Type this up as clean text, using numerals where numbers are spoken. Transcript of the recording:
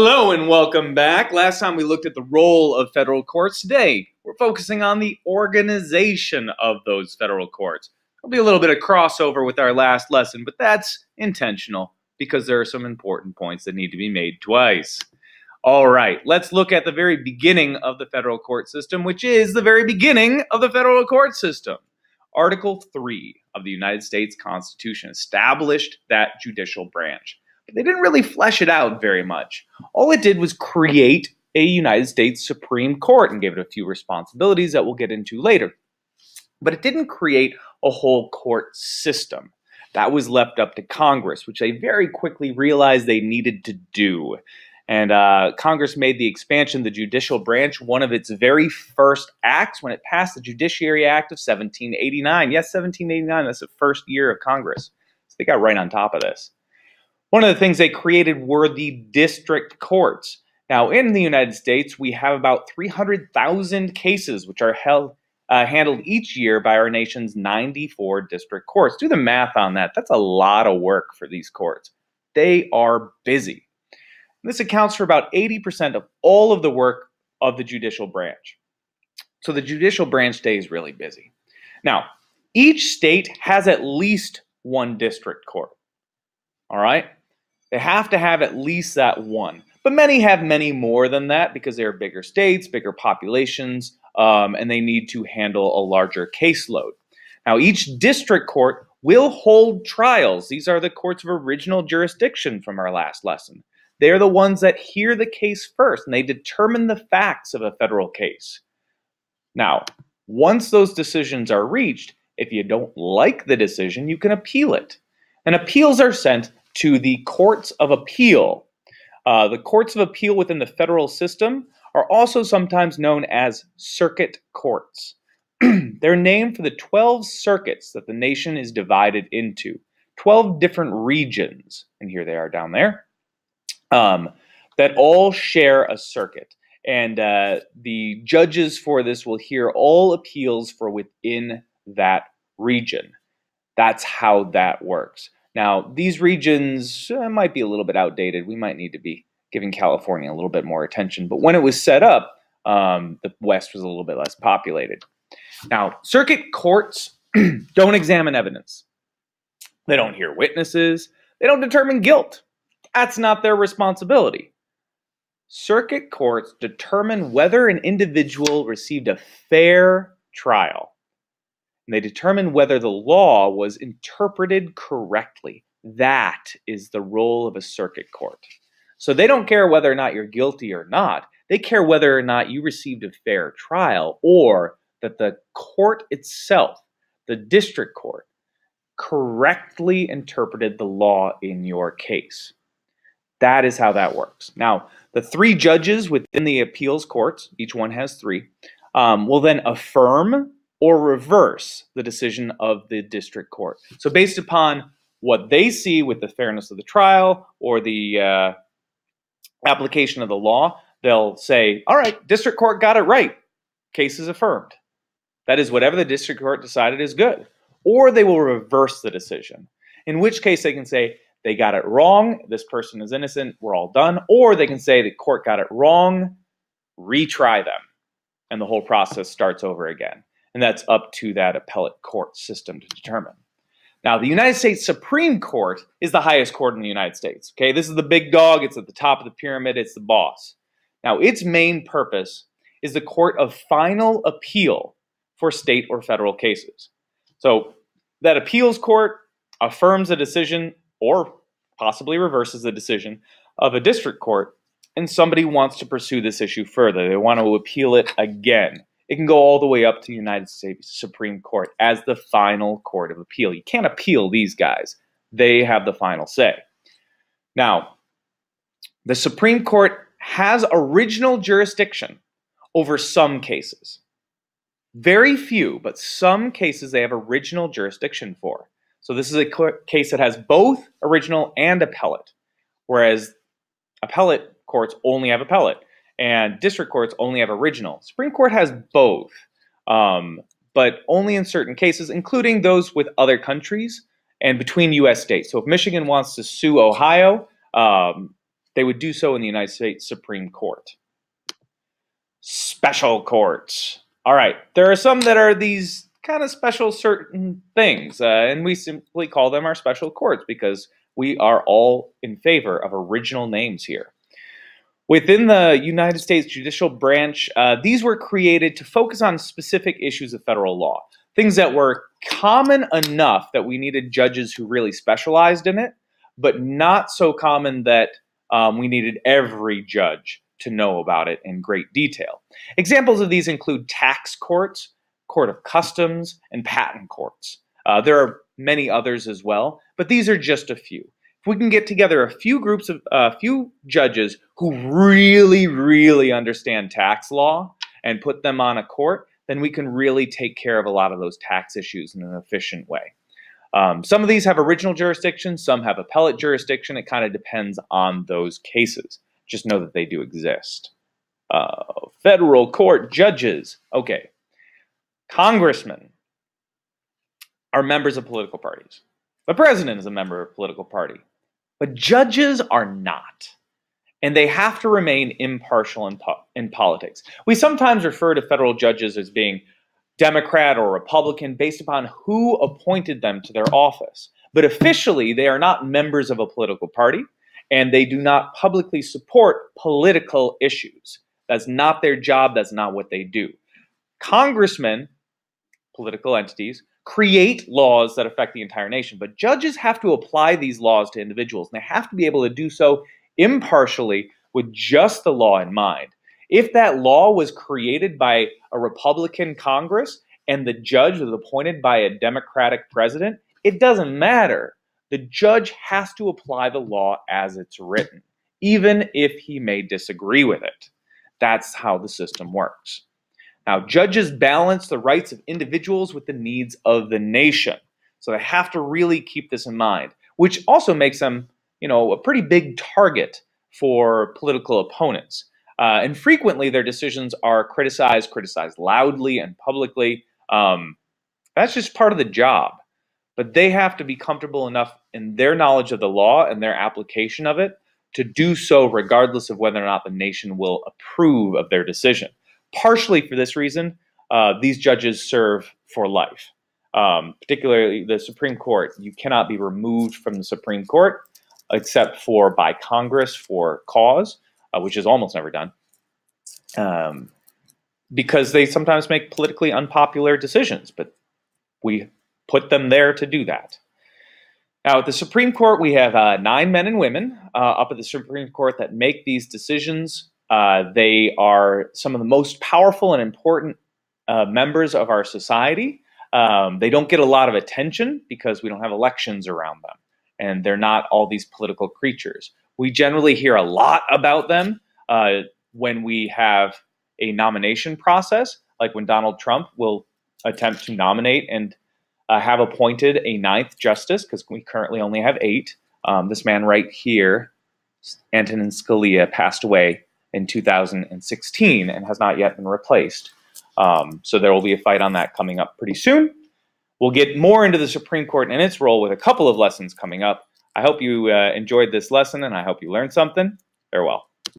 Hello and welcome back. Last time we looked at the role of federal courts. Today, we're focusing on the organization of those federal courts. There'll be a little bit of crossover with our last lesson, but that's intentional because there are some important points that need to be made twice. All right, let's look at the very beginning of the federal court system, which is the very beginning of the federal court system. Article 3 of the United States Constitution established that judicial branch. But they didn't really flesh it out very much. All it did was create a United States Supreme Court and gave it a few responsibilities that we'll get into later. But it didn't create a whole court system. That was left up to Congress, which they very quickly realized they needed to do. And Congress made the expansion of the judicial branch one of its very first acts when it passed the Judiciary Act of 1789. Yes, 1789, that's the first year of Congress. So they got right on top of this. One of the things they created were the district courts. Now, in the United States, we have about 300,000 cases which are handled each year by our nation's 94 district courts. Do the math on that. That's a lot of work for these courts. They are busy. This accounts for about 80% of all of the work of the judicial branch. So the judicial branch stays really busy. Now, each state has at least one district court. All right? They have to have at least that one. But many have many more than that because they're bigger states, bigger populations, and they need to handle a larger caseload. Now, each district court will hold trials. These are the courts of original jurisdiction from our last lesson. They're the ones that hear the case first, and they determine the facts of a federal case. Now, once those decisions are reached, if you don't like the decision, you can appeal it. And appeals are sent to the courts of appeal. The courts of appeal within the federal system are also sometimes known as circuit courts. They're named for the 12 circuits that the nation is divided into, 12 different regions, and here they are down there, that all share a circuit. And the judges for this will hear all appeals for within that region. That's how that works. Now, these regions might be a little bit outdated. We might need to be giving California a little bit more attention. But when it was set up, the West was a little bit less populated. Now, circuit courts don't examine evidence. They don't hear witnesses. They don't determine guilt. That's not their responsibility. Circuit courts determine whether an individual received a fair trial. And they determine whether the law was interpreted correctly. That is the role of a circuit court. So they don't care whether or not you're guilty or not. They care whether or not you received a fair trial or that the court itself, the district court, correctly interpreted the law in your case. That is how that works. Now, the 3 judges within the appeals courts, each one has 3, will then affirm or reverse the decision of the district court. So based upon what they see with the fairness of the trial or the application of the law, they'll say, all right, district court got it right. Case is affirmed. That is, whatever the district court decided is good. Or they will reverse the decision, in which case they can say, they got it wrong, this person is innocent, we're all done. Or they can say the court got it wrong, retry them, and the whole process starts over again. And that's up to that appellate court system to determine. Now, the United States Supreme Court is the highest court in the United States. Okay, this is the big dog. It's at the top of the pyramid. It's the boss. Now, its main purpose is the court of final appeal for state or federal cases. So that appeals court affirms a decision or possibly reverses the decision of a district court, and somebody wants to pursue this issue further. They want to appeal it again. It can go all the way up to the United States Supreme Court as the final court of appeal. You can't appeal these guys. They have the final say. Now, the Supreme Court has original jurisdiction over some cases. Very few, but some cases they have original jurisdiction for. So this is a case that has both original and appellate, whereas appellate courts only have appellate. And district courts only have original. Supreme Court has both, but only in certain cases, including those with other countries and between U.S. states. So if Michigan wants to sue Ohio, they would do so in the United States Supreme Court. Special courts. All right, there are some that are these kind of special certain things, and we simply call them our special courts because we are all in favor of original names here. Within the United States Judicial Branch, these were created to focus on specific issues of federal law, things that were common enough that we needed judges who really specialized in it, but not so common that we needed every judge to know about it in great detail. Examples of these include tax courts, court of customs, and patent courts. There are many others as well, but these are just a few. If we can get together a few judges who really understand tax law and put them on a court, then we can really take care of a lot of those tax issues in an efficient way. Some of these have original jurisdiction, some have appellate jurisdiction. It kind of depends on those cases. Just know that they do exist. Federal court judges. Okay. Congressmen are members of political parties. The president is a member of a political party. But judges are not. And they have to remain impartial in politics. We sometimes refer to federal judges as being Democrat or Republican based upon who appointed them to their office. But officially, they are not members of a political party, and they do not publicly support political issues. That's not their job. That's not what they do. Congressmen, political entities, create laws that affect the entire nation, but judges have to apply these laws to individuals, and they have to be able to do so impartially with just the law in mind. If that law was created by a Republican Congress and the judge was appointed by a Democratic president, it doesn't matter. The judge has to apply the law as it's written, even if he may disagree with it. That's how the system works. Now, judges balance the rights of individuals with the needs of the nation. So they have to really keep this in mind, which also makes them, a pretty big target for political opponents. And frequently their decisions are criticized loudly and publicly. That's just part of the job. But they have to be comfortable enough in their knowledge of the law and their application of it to do so regardless of whether or not the nation will approve of their decision. Partially for this reason, these judges serve for life. Particularly the Supreme Court. You cannot be removed from the Supreme Court except for by Congress for cause, which is almost never done, because they sometimes make politically unpopular decisions, but we put them there to do that. Now, at the Supreme Court, we have 9 men and women up at the Supreme Court that make these decisions. They are some of the most powerful and important members of our society. They don't get a lot of attention because we don't have elections around them, and they're not all these political creatures. We generally hear a lot about them when we have a nomination process, like when Donald Trump will attempt to nominate and have appointed a 9th justice, because we currently only have 8. This man right here, Antonin Scalia, passed away in 2016 and has not yet been replaced. So there will be a fight on that coming up pretty soon. We'll get more into the Supreme Court and its role with a couple of lessons coming up. I hope you enjoyed this lesson, and I hope you learned something. Farewell.